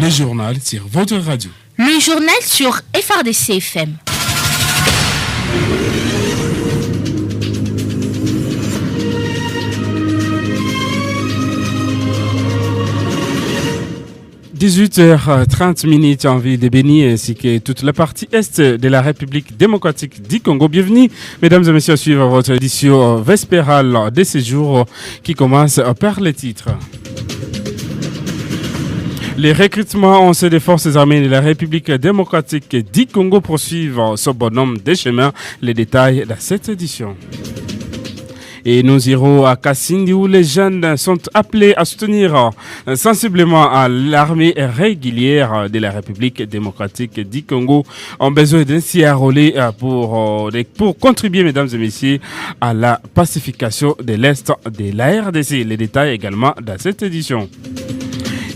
Le journal sur votre radio. Le journal sur FRDC FM. « 18h30 en ville de Béni ainsi que toute la partie est de la République démocratique du Congo. Bienvenue, mesdames et messieurs, à suivre votre édition vespérale de ce jour qui commence par les titres. Les recrutements des forces armées de la République démocratique du Congo poursuivent ce bonhomme des chemins. Les détails de cette édition. Et nous irons à Kassindi où les jeunes sont appelés à soutenir sensiblement à l'armée régulière de la République démocratique du Congo. On a besoin d'un relais pour contribuer, mesdames et messieurs, à la pacification de l'Est de la RDC. Les détails également dans cette édition.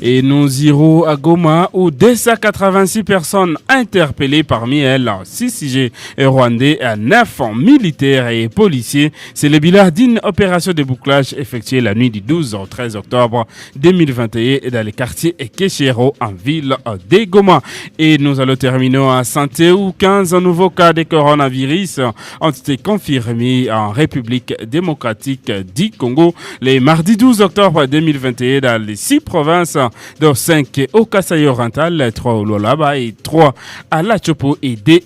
Et nous irons à Goma où 286 personnes interpellées, parmi elles 6 CIG rwandais, 9 militaires et policiers. C'est le bilan d'une opération de bouclage effectuée la nuit du 12 au 13 octobre 2021 dans le quartier Ekeshero en ville de Goma. Et nous allons terminer à Santé où 15 nouveaux cas de coronavirus ont été confirmés en République démocratique du Congo le mardi 12 octobre 2021 dans les 6 provinces, dont 5 au Kasaï oriental, 3 au Lolaba et 3 à La Chopo et 2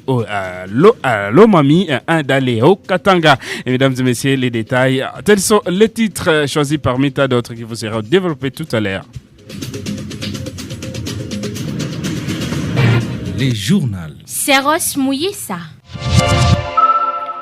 à Lomami, 1 dans au Katanga. Et mesdames et messieurs, les détails, tels sont les titres choisis parmi tas d'autres qui vous seront développés tout à l'heure. Les journaux. Seros Mouyessa.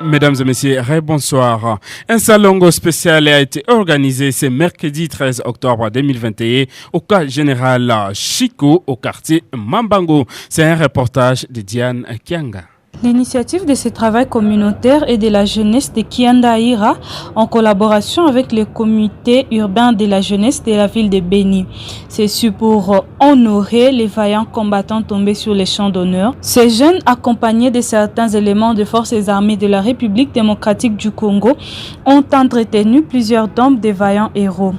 Mesdames et messieurs, bonsoir. Un salon spécial a été organisé ce mercredi 13 octobre 2021 au cas général Chico au quartier Mambango. C'est un reportage de Diane Kianga. L'initiative de ce travail communautaire et de la jeunesse de Kiandaïra en collaboration avec le comité urbain de la jeunesse de la ville de Béni. C'est pour honorer les vaillants combattants tombés sur les champs d'honneur. Ces jeunes, accompagnés de certains éléments des forces armées de la République démocratique du Congo, ont entretenu plusieurs tombes de vaillants héros.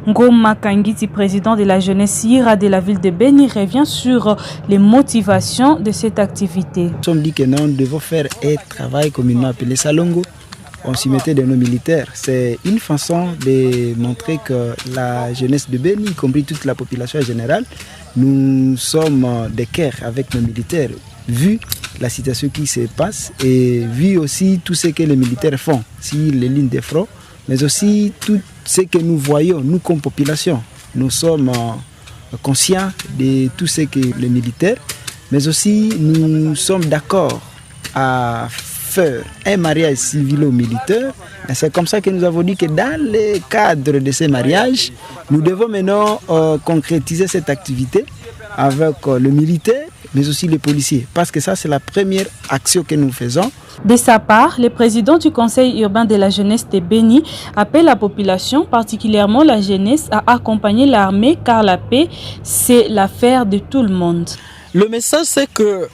Ngoma Kangiti, président de la jeunesse IRA de la ville de Béni, revient sur les motivations de cette activité. On dit que nous devons faire un travail communément appelé Salongo. On s'y mettait de nos militaires. C'est une façon de montrer que la jeunesse de Béni, y compris toute la population générale, nous sommes de cœur avec nos militaires, vu la situation qui se passe et vu aussi tout ce que les militaires font sur les lignes de front, mais aussi tout ce que nous voyons, nous comme population. Nous sommes conscients de tout ce que les militaires, mais aussi nous sommes d'accord à faire un mariage civilo-militaire. Et c'est comme ça que nous avons dit que dans le cadre de ce mariage, nous devons maintenant concrétiser cette activité avec le militaire, mais aussi les policiers, parce que ça c'est la première action que nous faisons. De sa part, le président du conseil urbain de la jeunesse de Béni appelle la population, particulièrement la jeunesse, à accompagner l'armée car la paix, c'est l'affaire de tout le monde. Le message c'est que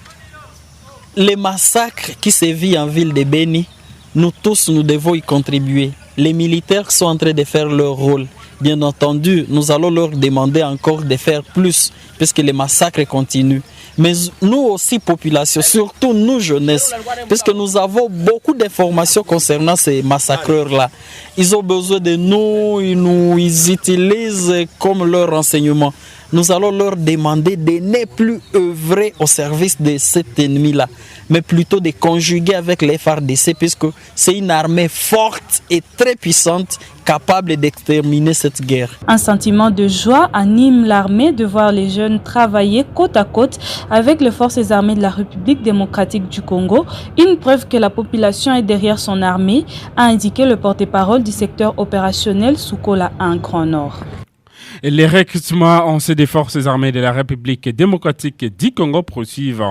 les massacres qui sévissent en ville de Béni, nous tous nous devons y contribuer. Les militaires sont en train de faire leur rôle. Bien entendu, nous allons leur demander encore de faire plus, puisque les massacres continuent. Mais nous aussi, population, surtout nous, jeunesse, puisque nous avons beaucoup d'informations concernant ces massacreurs-là. Ils ont besoin de nous, ils utilisent comme leur renseignement. Nous allons leur demander de ne plus œuvrer au service de cet ennemi-là, mais plutôt de conjuguer avec les FARDC, puisque c'est une armée forte et très puissante, capable d'exterminer cette guerre. Un sentiment de joie anime l'armée de voir les jeunes travailler côte à côte avec les forces armées de la République démocratique du Congo, une preuve que la population est derrière son armée, a indiqué le porte-parole du secteur opérationnel Soukola 1 Grand Nord. Les recrutements des forces armées de la République démocratique du Congo poursuivent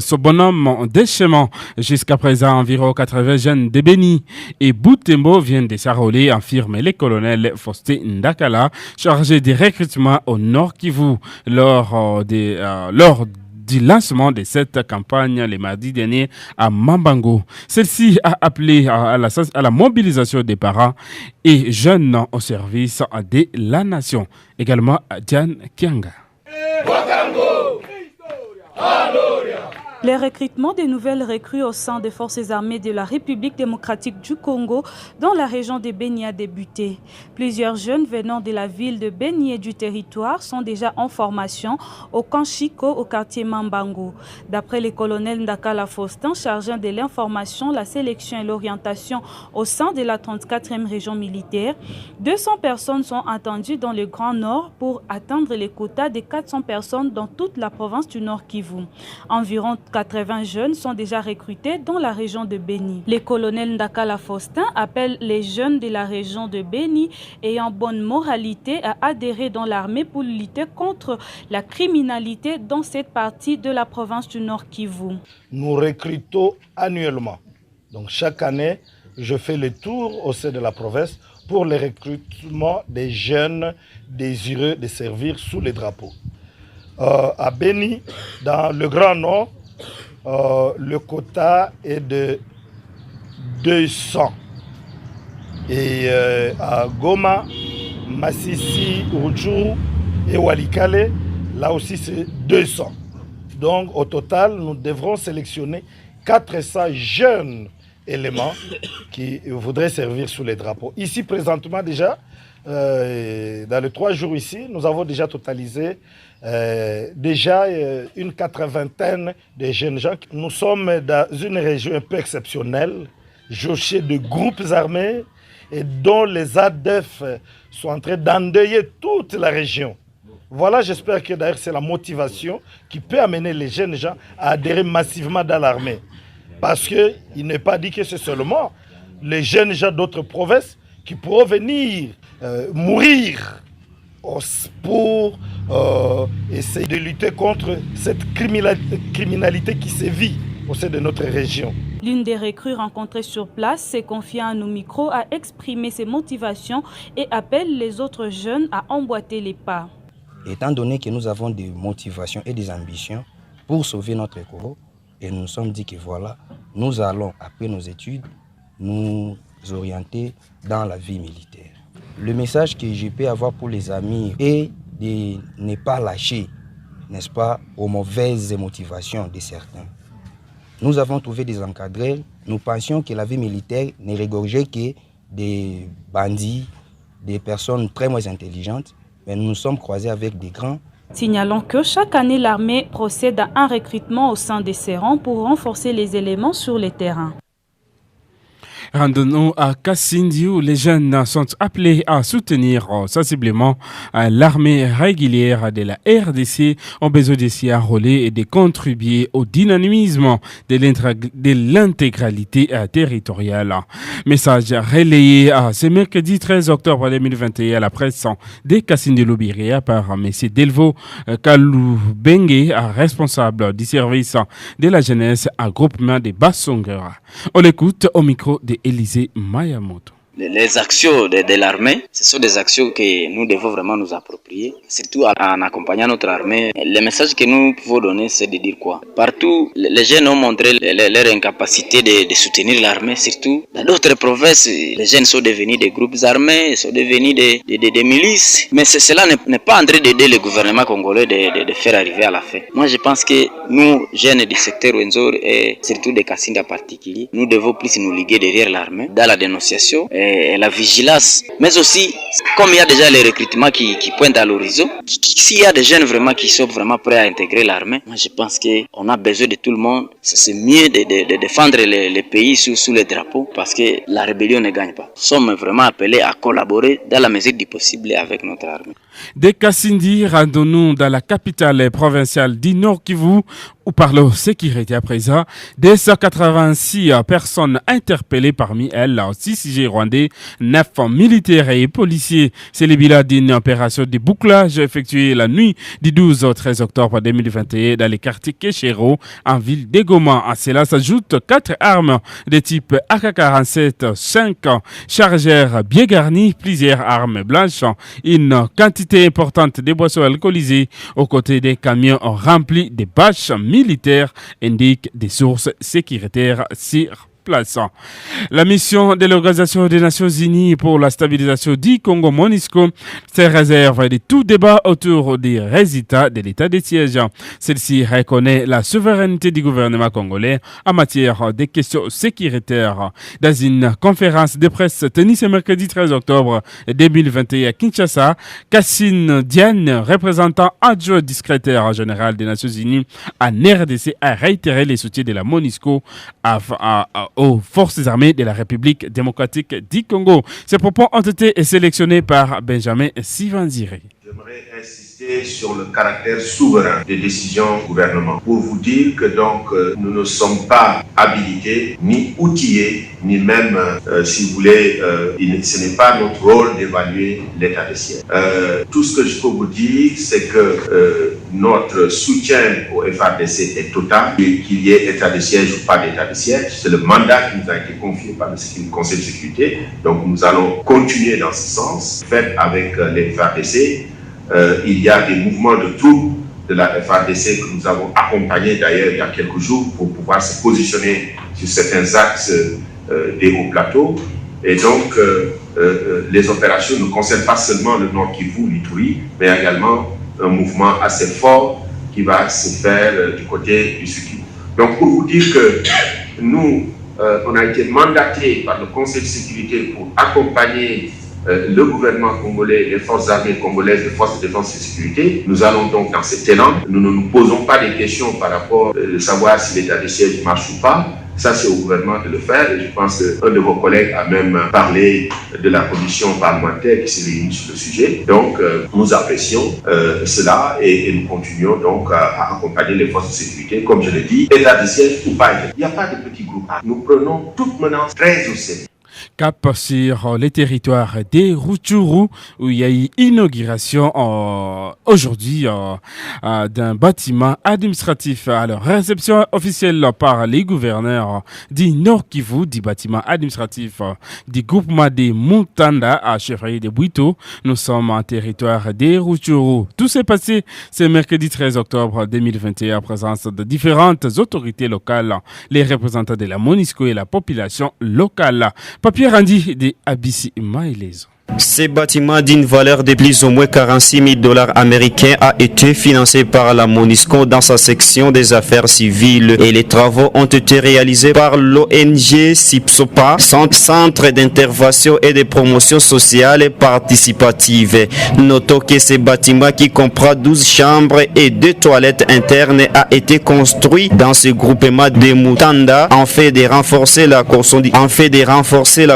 ce bonhomme des chemins. Jusqu'à présent, environ 80 jeunes de Béni et Boutembo viennent de s'enrôler, affirme le colonel Faustin Ndakala, chargé des recrutements au Nord Kivu, lors du lancement de cette campagne le mardi dernier à Mambango. Celle-ci a appelé à la mobilisation des parents et jeunes au service de la nation. Également Diane Kianga. Les recrutements des nouvelles recrues au sein des forces armées de la République démocratique du Congo dans la région de Béni a débuté. Plusieurs jeunes venant de la ville de Béni et du territoire sont déjà en formation au camp Chico au quartier Mambango. D'après le colonel Ndakala Faustin, chargé de l'information, la sélection et l'orientation au sein de la 34e région militaire, 200 personnes sont attendues dans le Grand Nord pour atteindre les quotas de 400 personnes dans toute la province du Nord Kivu. Environ 80 jeunes sont déjà recrutés dans la région de Béni. Le colonel Ndakala Faustin appelle les jeunes de la région de Béni ayant bonne moralité à adhérer dans l'armée pour lutter contre la criminalité dans cette partie de la province du Nord Kivu. Nous recrutons annuellement. Donc chaque année, je fais le tour au sein de la province pour le recrutement des jeunes désireux de servir sous les drapeaux. À Béni, dans le Grand Nord, le quota est de 200. Et à Goma, Massissi, Rutshuru et Walikale, là aussi c'est 200. Donc au total, nous devrons sélectionner 400 jeunes éléments qui voudraient servir sous les drapeaux. Ici présentement déjà, dans les 3 jours ici, nous avons déjà totalisé une 80aine de jeunes gens. Nous sommes dans une région un peu exceptionnelle, jauchée de groupes armés et dont les ADF sont en train d'endeuiller toute la région. Voilà, j'espère que d'ailleurs c'est la motivation qui peut amener les jeunes gens à adhérer massivement dans l'armée. Parce qu'il n'est pas dit que c'est seulement les jeunes gens d'autres provinces qui pourront venir mourir pour essayer de lutter contre cette criminalité qui sévit au sein de notre région. L'une des recrues rencontrées sur place s'est confiée à nos micros à exprimer ses motivations et appelle les autres jeunes à emboîter les pas. Étant donné que nous avons des motivations et des ambitions pour sauver notre Congo, et nous nous sommes dit que voilà, nous allons, après nos études, nous orienter dans la vie militaire. Le message que je peux avoir pour les amis est de ne pas lâcher, n'est-ce pas, aux mauvaises motivations de certains. Nous avons trouvé des encadrés, nous pensions que la vie militaire ne regorgeait que des bandits, des personnes très moins intelligentes, mais nous nous sommes croisés avec des grands. Signalons que chaque année, l'armée procède à un recrutement au sein de ses rangs pour renforcer les éléments sur le terrain. Rendons-nous à Kassindi où les jeunes sont appelés à soutenir sensiblement l'armée régulière de la RDC ont besoin de s'y enrôler et de contribuer au dynamisme de l'intégralité territoriale. Message relayé ce mercredi 13 octobre 2021 à la presse de Kassindi Lobiria par M. Delvo Kaloubengue, responsable du service de la jeunesse à groupement de Bassongera. On l'écoute au micro de Élisée Mayamoto. Les actions de l'armée, ce sont des actions que nous devons vraiment nous approprier, surtout en accompagnant notre armée. Le message que nous pouvons donner, c'est de dire quoi? Partout, les jeunes ont montré leur incapacité de soutenir l'armée, surtout dans d'autres provinces. Les jeunes sont devenus des groupes armés, sont devenus des milices. Mais cela n'est pas en train d'aider le gouvernement congolais de faire arriver à la fin. Moi, je pense que nous, jeunes du secteur Wenzor et surtout des Kassindi en particulier, nous devons plus nous liguer derrière l'armée, dans la dénonciation et la vigilance, mais aussi comme il y a déjà les recrutements qui pointent à l'horizon, s'il y a des jeunes vraiment qui sont vraiment prêts à intégrer l'armée, moi je pense qu'on a besoin de tout le monde. C'est mieux de défendre les pays sous les drapeaux parce que la rébellion ne gagne pas. Nous sommes vraiment appelés à collaborer dans la mesure du possible avec notre armée. De Kassindi, rendons-nous dans la capitale provinciale du Nord Kivu où parlons sécurité à présent. 286 personnes interpellées, parmi elles 6 rwandais, 9 militaires et policiers. C'est le bilan d'une opération de bouclage effectuée la nuit du 12 au 13 octobre 2021 dans les quartiers Keshero en ville de Goma. À cela s'ajoutent 4 armes de type AK-47, 5 chargeurs bien garnis, plusieurs armes blanches, une quantité importante de boissons alcoolisées aux côtés des camions remplis de bâches militaires, indiquent des sources sécuritaires sur place. La mission de l'Organisation des Nations Unies pour la stabilisation du Congo MONUSCO se réserve de tout débat autour des résultats de l'état de siège. Celle-ci reconnaît la souveraineté du gouvernement congolais en matière de questions sécuritaires. Dans une conférence de presse tenue ce mercredi 13 octobre 2021 à Kinshasa, Cassine Diane, représentant adjoint du secrétaire général des Nations Unies en RDC, a réitéré les soutiens de la MONUSCO aux forces armées de la République démocratique du Congo. Ces propos ont été sélectionnés par Benjamin Sivanzire. J'aimerais insister sur le caractère souverain des décisions du gouvernement pour vous dire que donc nous ne sommes pas habilités, ni outillés, ni même, si vous voulez, ce n'est pas notre rôle d'évaluer l'état de siège. Tout ce que je peux vous dire, c'est que notre soutien au FARDC est total, qu'il y ait état de siège ou pas d'état de siège. C'est le mandat qui nous a été confié par le Conseil de sécurité. Donc nous allons continuer dans ce sens. Fait avec les FARDC, il y a des mouvements de troupes de la FARDC que nous avons accompagnés d'ailleurs il y a quelques jours pour pouvoir se positionner sur certains axes des hauts plateaux. Et donc, les opérations ne concernent pas seulement le Nord Kivu, l'Ituri, mais également un mouvement assez fort qui va se faire du côté du Sud Kivu. Donc, pour vous dire que nous, on a été mandatés par le Conseil de sécurité pour accompagner le gouvernement congolais, les forces armées congolaises, les forces de défense et de sécurité. Nous allons donc dans cet élan. Nous ne nous posons pas des questions par rapport à savoir si l'état de siège marche ou pas. Ça, c'est au gouvernement de le faire. Et je pense qu'un de vos collègues a même parlé de la commission parlementaire qui s'est réunie sur le sujet. Donc, nous apprécions cela et nous continuons donc à accompagner les forces de sécurité. Comme je l'ai dit, état de siège ou pas. Il n'y a pas de petits groupes. Nous prenons toute menace très au sérieux. Cap sur les territoires des Rutshuru où il y a eu inauguration aujourd'hui d'un bâtiment administratif. Alors, réception officielle par les gouverneurs du Nord Kivu du bâtiment administratif du groupement des Mutanda à chefferie de Bwito. Nous sommes en territoire des Rutshuru. Tout s'est passé ce mercredi 13 octobre 2021 en présence de différentes autorités locales, les représentants de la MONUSCO et la population locale. Papier rendu de Abissi Maïlezo. Ce bâtiment d'une valeur de plus ou moins 46 000 $ américains a été financé par la MONUSCO dans sa section des affaires civiles et les travaux ont été réalisés par l'ONG SIPSOPA, Centre d'intervention et de promotion sociale et participative. Notons que ce bâtiment qui comprend 12 chambres et 2 toilettes internes a été construit dans ce groupement de Mutanda en fait de renforcer la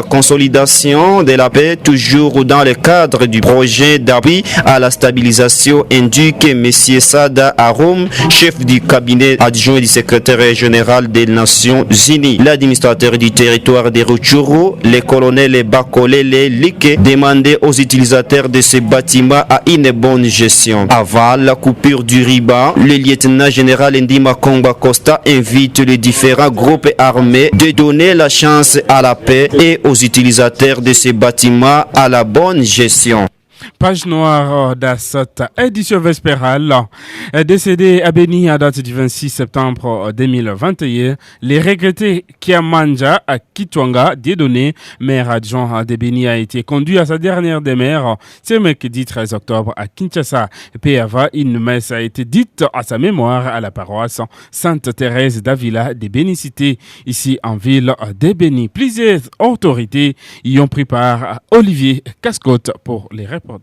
consolidation de la paix, toujours dans le cadre du projet d'appui à la stabilisation, indique M. Sada Aroum, chef du cabinet adjoint du secrétaire général des Nations Unies. L'administrateur du territoire de Rutshuru, le colonel Bakolele Like, demandait aux utilisateurs de ce bâtiment à une bonne gestion. Avant la coupure du ruban, le lieutenant général Ndima Kongba Costa invite les différents groupes armés de donner la chance à la paix et aux utilisateurs de ce bâtiment à la bonne gestion. Page noire de cette édition vespérale. Décédé à Beni à date du 26 septembre 2021, les regrettés Kiamanja à Kitwanga, Dieudonné, maire adjoint de Beni, a été conduit à sa dernière demeure ce mercredi 13 octobre à Kinshasa. PAVA, une messe a été dite à sa mémoire à la paroisse Sainte-Thérèse d'Avila de Bénicité, ici en ville de Beni. Plusieurs autorités y ont pris part. Olivier Cascotte pour les reportages.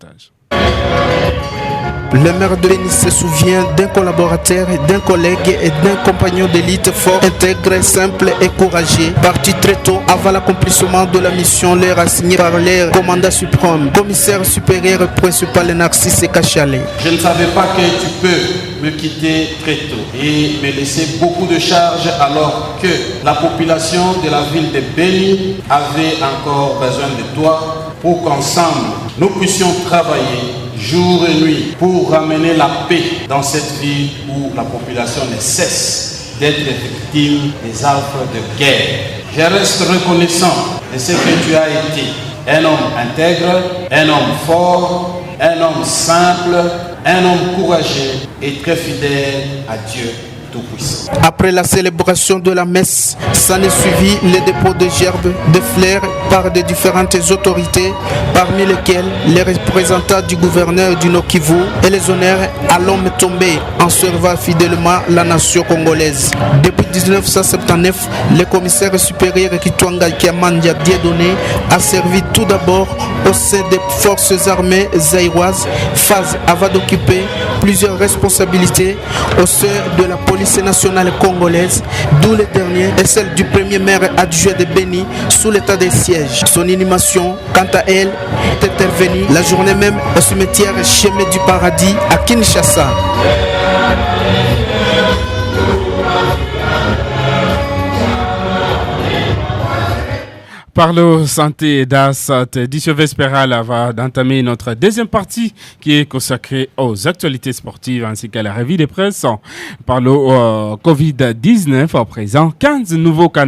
Le maire de Béni se souvient d'un collaborateur, d'un collègue et d'un compagnon d'élite fort, intègre, simple et courageux, parti très tôt avant l'accomplissement de la mission leur assignée par leur commandant suprême, commissaire supérieur principal Narcisse Kachale. Je ne savais pas que tu peux me quitter très tôt et me laisser beaucoup de charges alors que la population de la ville de Béni avait encore besoin de toi pour qu'ensemble nous puissions travailler jour et nuit pour ramener la paix dans cette ville où la population ne cesse d'être victime des affres de guerre. Je reste reconnaissant de ce que tu as été. Un homme intègre, un homme fort, un homme simple, un homme courageux et très fidèle à Dieu Tout-Puissant. Après la célébration de la messe, s'en est suivi les dépôts de gerbes, de fleurs par de différentes autorités, parmi lesquelles les représentants du gouverneur du Nord-Kivu et les honneurs à l'homme tombé en servant fidèlement la nation congolaise. Depuis 1979, le commissaire supérieur Kitwanga Kiamandia Dieudonné a servi tout d'abord au sein des forces armées zaïroises, phase avant d'occuper plusieurs responsabilités au sein de la police nationale congolaise, d'où le dernier est celle du premier maire adjoint de Béni sous l'état de siège. Son inhumation, quant à elle, est intervenue la journée même au cimetière Chemin du Paradis à Kinshasa. Parlons santé dans cette édition vespérale va d'entamer notre deuxième partie qui est consacrée aux actualités sportives ainsi qu'à la revue de presse. Parlons Covid-19 à présent. 15 nouveaux cas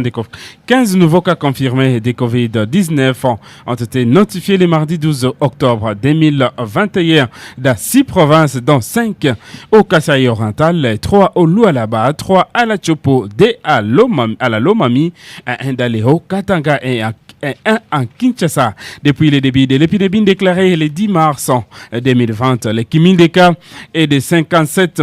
confirmés de Covid-19 ont été notifiés le mardi 12 octobre 2021 dans 6 provinces dont 5 au Kasaï oriental, 3 au Lualaba, 3 à la Chopo, 2 à la Lomami, 1 dans les Hauts-Katanga et 1 en Kinshasa. Depuis le début de l'épidémie déclarée le 10 mars 2020, le cumul des cas est de 57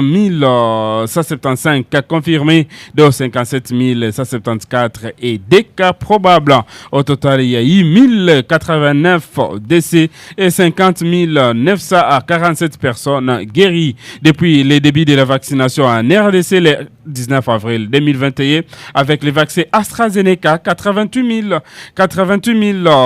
175 cas confirmés, dont 57 174 et des cas probables. Au total, il y a eu 1089 décès et 50 947 personnes guéries. Depuis le début de la vaccination en RDC le 19 avril 2021, avec le vaccin AstraZeneca, 88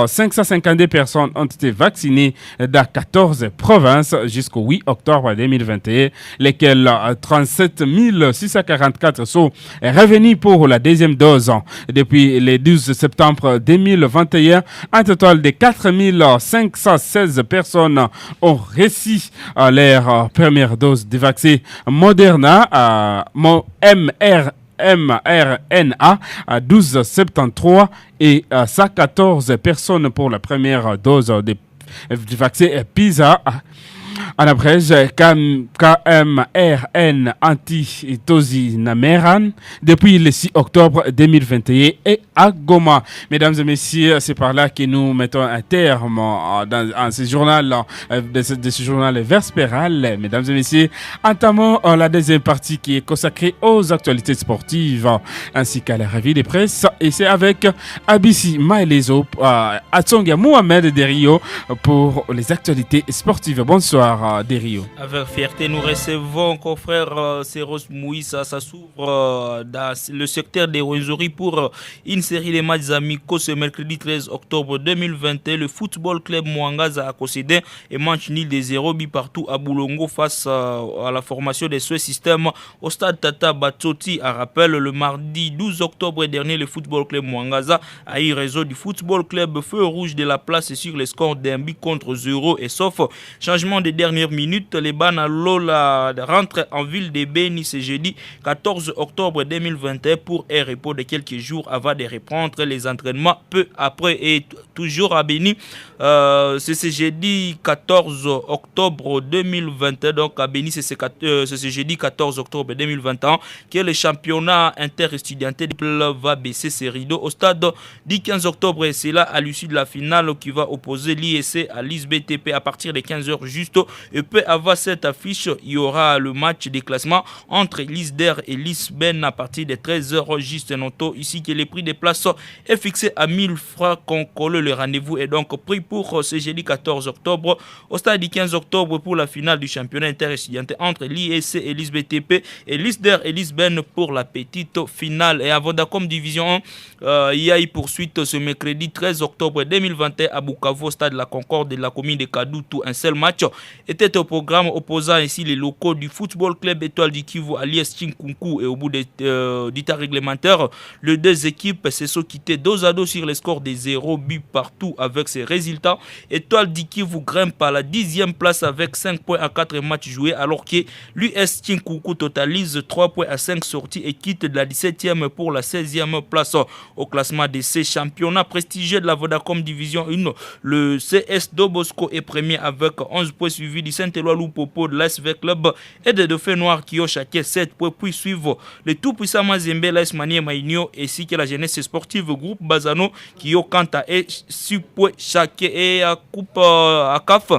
552 personnes ont été vaccinées dans 14 provinces jusqu'au 8 octobre 2021, lesquelles 37 644 sont revenus pour la deuxième dose. Depuis le 12 septembre 2021, un total de 4 516 personnes ont reçu leur première dose de vaccin Moderna mRNA à 12,73 et 114 personnes pour la première dose du vaccin Pfizer. En abrège, KMRN anti-tozinameran depuis le 6 octobre 2021 et à Goma. Mesdames et messieurs, c'est par là que nous mettons un terme dans ce journal, de ce journal vespéral. Mesdames et messieurs, entamons la deuxième partie qui est consacrée aux actualités sportives ainsi qu'à la revue de presse. Et c'est avec Abissi Maelezo, Atsonga Mohamed Derio pour les actualités sportives. Bonsoir. Derio. Avec fierté, nous recevons confrère Seros Mouissa. Ça s'ouvre dans le secteur des Rwenzori pour une série de matchs amicaux ce mercredi 13 octobre 2021. Le football club Mwangaza a concédé un match nul de 0 but partout à Boulongo face à la formation des Suez System au stade Tata Batsoti. À rappel, le mardi 12 octobre dernier, le football club Mwangaza a eu raison du football club Feu Rouge de la place sur le score d'un but contre 0 et sauf changement de dernière minute, les Banalola rentrent en ville de Béni ce jeudi 14 octobre 2021 pour un repos de quelques jours avant de reprendre les entraînements peu après et toujours à Béni. C'est ce jeudi 14 octobre 2021, donc à Béni c'est ce jeudi 14 octobre 2021 que le championnat interétudiantel va baisser ses rideaux au stade du 15 octobre et c'est là à l'issue de la finale qui va opposer l'ISC à l'ISBTP à partir de 15h juste. Et peu avant cette affiche, il y aura le match de classement entre l'ISDER et l'ISBEN à partir de 13h juste. Notons ici que le prix des places est fixé à 1000 francs congolais. Le rendez-vous est donc pris pour ce jeudi 14 octobre au stade du 15 octobre pour la finale du championnat interétudiantel entre l'ISC et l'ISBTP et l'ISDER et l'ISBEN pour la petite finale. Et avant Vodacom Division 1, il y a eu poursuite ce mercredi 13 octobre 2021 à Bukavu au stade de la Concorde de la commune de Kadutu. Un seul match était au programme opposant ainsi les locaux du football club Étoile du Kivu à l'IS Chinkunku et au bout du temps réglementaire, les deux équipes se sont quittées dos à dos sur les scores de 0 but partout avec ces résultats. Étoile du Kivu grimpe à la 10e place avec 5 points à 4 matchs joués alors que l'US Chinkunku totalise 3 points à 5 sorties et quitte de la 17e pour la 16e place au classement de ces championnats prestigieux de la Vodacom Division 1. Le CS Dobosco est premier avec 11 points suivi du Saint-Éloi Loupopo de l'ASV Club et des Dauphins Noirs qui ont chacun 7 points, puis suivent le tout-puissant Mazembe, l'AS Maniema Maïnio ainsi que la jeunesse sportive groupe Bazano qui ont quant à eux 6 points chacun. Et à Coupe à CAF,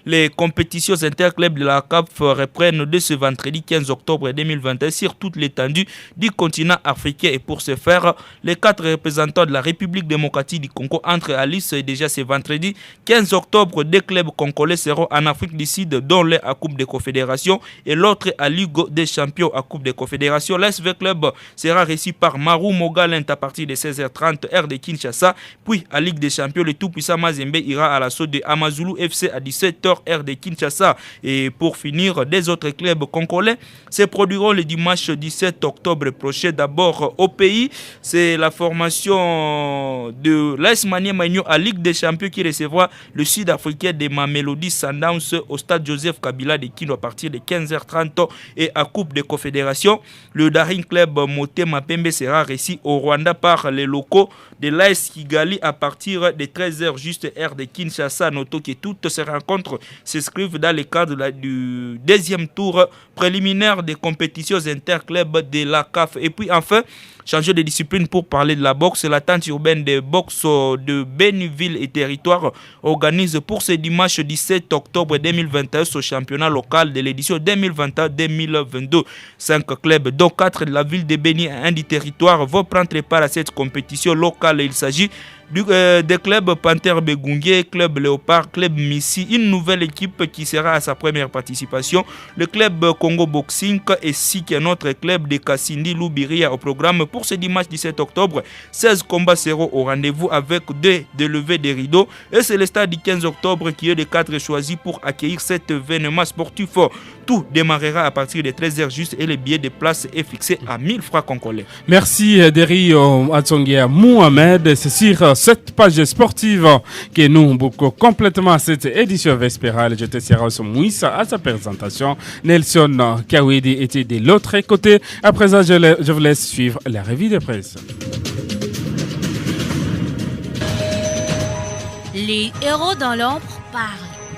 les compétitions interclubs de la CAF reprennent dès ce vendredi 15 octobre 2021 sur toute l'étendue du continent africain. Et pour ce faire, les 4 représentants de la République démocratique du Congo entrent à Nice déjà ce vendredi 15 octobre. 2 clubs congolais seront en Afrique du Sud, dont l'un à Coupe des Confédérations et l'autre à Ligue des Champions à Coupe des Confédérations. L'ASV Club sera reçu par Maru Mogalent à partir de 16h30 heure de Kinshasa. Puis à Ligue des Champions, le tout-puissant Mazembe ira à l'assaut de Amazulu FC à 17h heure de Kinshasa. Et pour finir, des autres clubs congolais se produiront le dimanche 17 octobre prochain. D'abord au pays, c'est la formation de l'AS Maniema Maïnio à Ligue des Champions qui recevra le Sud-Africain de Mamelodi Sundowns au stade Joseph Kabila de Kinshasa à partir de 15h30. Et à Coupe des Confédérations, le Daring Club Motema Pembe sera reçu au Rwanda par les locaux de l'AS Kigali à partir de 13h juste heure de Kinshasa. Notons que toutes ces rencontres s'inscrivent dans le cadre du deuxième tour préliminaire des compétitions interclubs de la CAF. Et puis enfin, changer de discipline pour parler de la boxe. La tente urbaine de boxe de Béniville et Territoire organise pour ce dimanche 17 octobre 2021 ce championnat local de l'édition 2021-2022. 5 clubs, dont 4 de la ville de Béni et 1 du Territoire, vont prendre part à cette compétition locale. Il s'agit des clubs Panther Begungue, Club Léopard, Club Missi, une nouvelle équipe qui sera à sa première participation, le club Congo Boxing ainsi qu'un autre club de Kassindi Loubiria au programme pour ce dimanche 17 octobre. 16 combats seront au rendez-vous avec 2 de levée des rideaux et c'est le stade du 15 octobre qui est le cadre choisi pour accueillir cet événement sportif. Tout démarrera à partir de 13h juste et le billet de place est fixé à 1000 francs congolais. Merci Derry Atsongia Mohamed. C'est sur cette page sportive que nous bouclons complètement cette édition vespérale. Je te Sierra Mouissa à sa présentation. Nelson Kawedi était de l'autre côté. À présent, je vous laisse suivre la revue de presse. Les héros dans l'ombre parlent.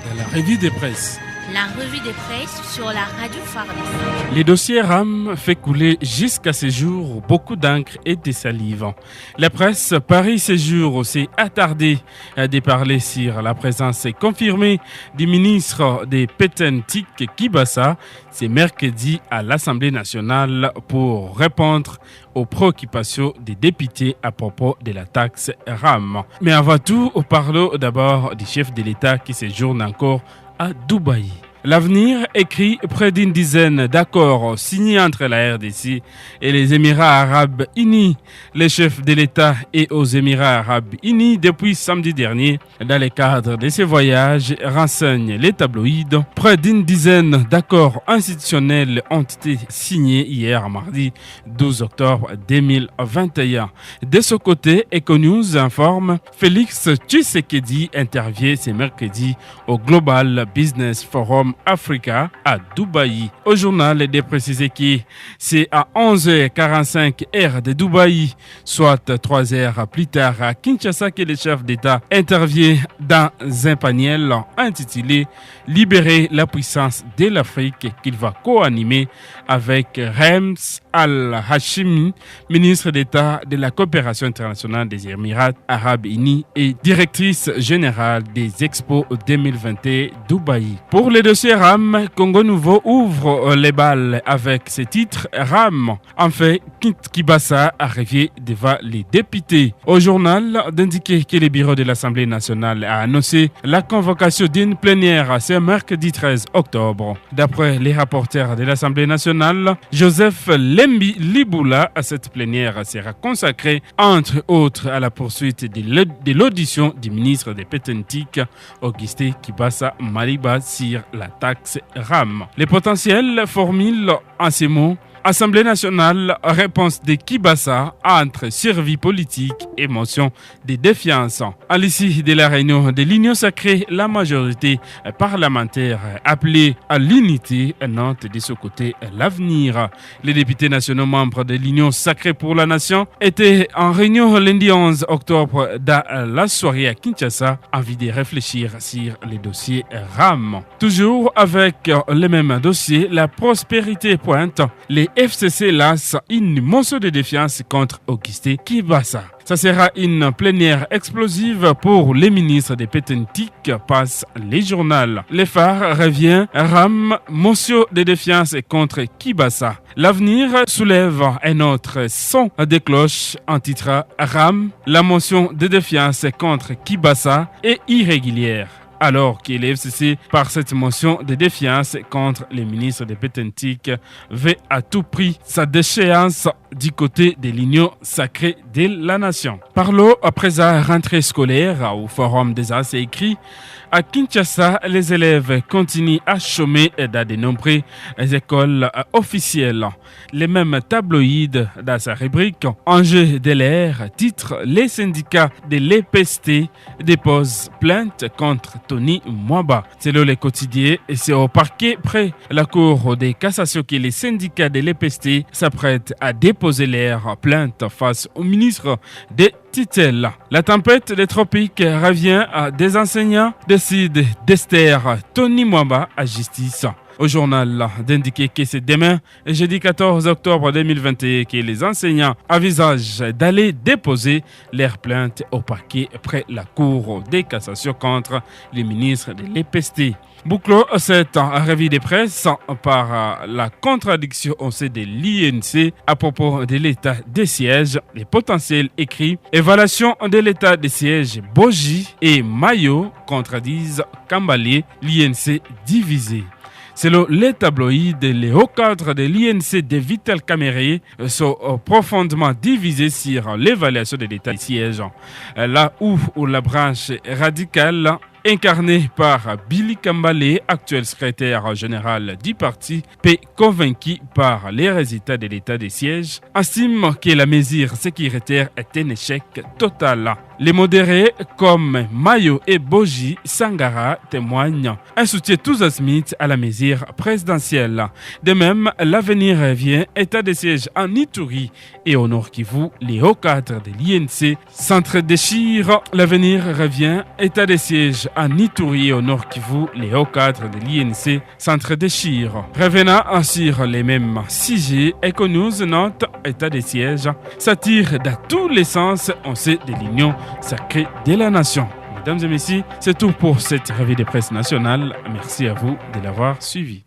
Dans la revue de presse. La revue de presse sur la radio Farnese. Les dossiers RAM fait couler jusqu'à ce jour beaucoup d'encre et de salive. La presse Paris ce jour s'est attardée à déparler sur la présence confirmée du ministre des Pétentik Kibasa ce mercredi à l'Assemblée nationale pour répondre aux préoccupations des députés à propos de la taxe RAM. Mais avant tout, parlons d'abord du chef de l'État qui séjourne encore à Dubaï. L'avenir écrit près d'une dizaine d'accords signés entre la RDC et les Émirats arabes unis. Les chefs de l'État et aux Émirats arabes unis depuis samedi dernier. Dans le cadre de ces voyages, renseignent les tabloïds. Près d'une dizaine d'accords institutionnels ont été signés hier mardi 12 octobre 2021. De ce côté, Econews informe Félix Tshisekedi intervient ce mercredi au Global Business Forum Africa à Dubaï. Au journal de préciser que c'est à 11h45 heure de Dubaï, soit 3 heures plus tard à Kinshasa, que le chef d'État intervient dans un panel intitulé Libérer la puissance de l'Afrique qu'il va co-animer avec Rems Al-Hashimi, ministre d'État de la coopération internationale des Émirats arabes unis et directrice générale des Expos 2021 Dubaï. Pour les dossiers RAM, Congo Nouveau ouvre les balles avec ce titre RAM. En fait, Kibasa arrivé devant les députés. Au journal d'indiquer que le bureau de l'Assemblée nationale a annoncé la convocation d'une plénière ce mercredi 13 octobre. D'après les rapporteurs de l'Assemblée nationale, Joseph Lembi Liboula, à cette plénière sera consacrée entre autres à la poursuite de l'audition du ministre des Pétentik, Augustin Kibasa Maliba, sur la taxe RAM. Les potentielles formules en ces mots Assemblée nationale, réponse de Kibasa entre survie politique et motion de défiance. À l'issue de la réunion de l'Union sacrée, la majorité parlementaire appelée à l'unité note de ce côté l'avenir. Les députés nationaux membres de l'Union sacrée pour la nation étaient en réunion lundi 11 octobre dans la soirée à Kinshasa en vue de réfléchir sur les dossiers RAM. Toujours avec les mêmes dossiers, la prospérité pointe. Les FCC lancent une motion de défiance contre Augustin Kibasa. Ça sera une plénière explosive pour les ministres des Pétentique, passe les journaux. Les phares revient, RAM, motion de défiance contre Kibasa. L'avenir soulève un autre son de cloche en titre RAM, la motion de défiance contre Kibasa est irrégulière. Alors que les FCC, par cette motion de défiance contre les ministres de Pétentique, veut à tout prix sa déchéance du côté de l'Union sacrée de la nation. Parlons après la rentrée scolaire au Forum des As écrit. À Kinshasa, les élèves continuent à chômer dans de nombreuses écoles officielles. Les mêmes tabloïds dans sa rubrique Enjeux de l'ère titre les syndicats de l'EPST déposent plainte contre Tony Mwaba. Selon les quotidiens, c'est au parquet près la cour de cassation que les syndicats de l'EPST s'apprêtent à déposer leur plainte face au ministre des tutelles. La tempête des tropiques revient à des enseignants décident d'ester Tony Mwaba à justice. Au journal d'indiquer que c'est demain, jeudi 14 octobre 2021, que les enseignants envisagent d'aller déposer leur plainte au parquet près la cour de cassation contre les ministres de l'EPST. Bouclons cette revue de presse par la contradiction au sein de l'INC à propos de l'état des sièges, les potentiels écrits, évaluation de l'état des sièges, Boji et Mayo contredisent Kambale, l'INC divisé. Selon les tabloïds, les hauts cadres de l'INC de Vital Kamere sont profondément divisés sur l'évaluation de l'état des sièges. Là où la branche radicale incarné par Billy Kambale, actuel secrétaire général du parti, est convaincu par les résultats de l'état des sièges, estime que la mesure sécuritaire est un échec total. Les modérés comme Mayo et Boji Sangara témoignent un soutien tous azimuts à la mesure présidentielle. De même, l'avenir revient, état des sièges en Ituri et au Nord Kivu, les hauts cadres de l'INC s'entre-déchirent. L'avenir revient, état des sièges en Ituri et au Nord Kivu, les hauts cadres de l'INC s'entre-déchirent. Revenant sur les mêmes sujets, Econews note état des sièges s'attire dans tous les sens on sait de l'Union sacrée de la nation. Mesdames et messieurs, c'est tout pour cette revue de presse nationale. Merci à vous de l'avoir suivi.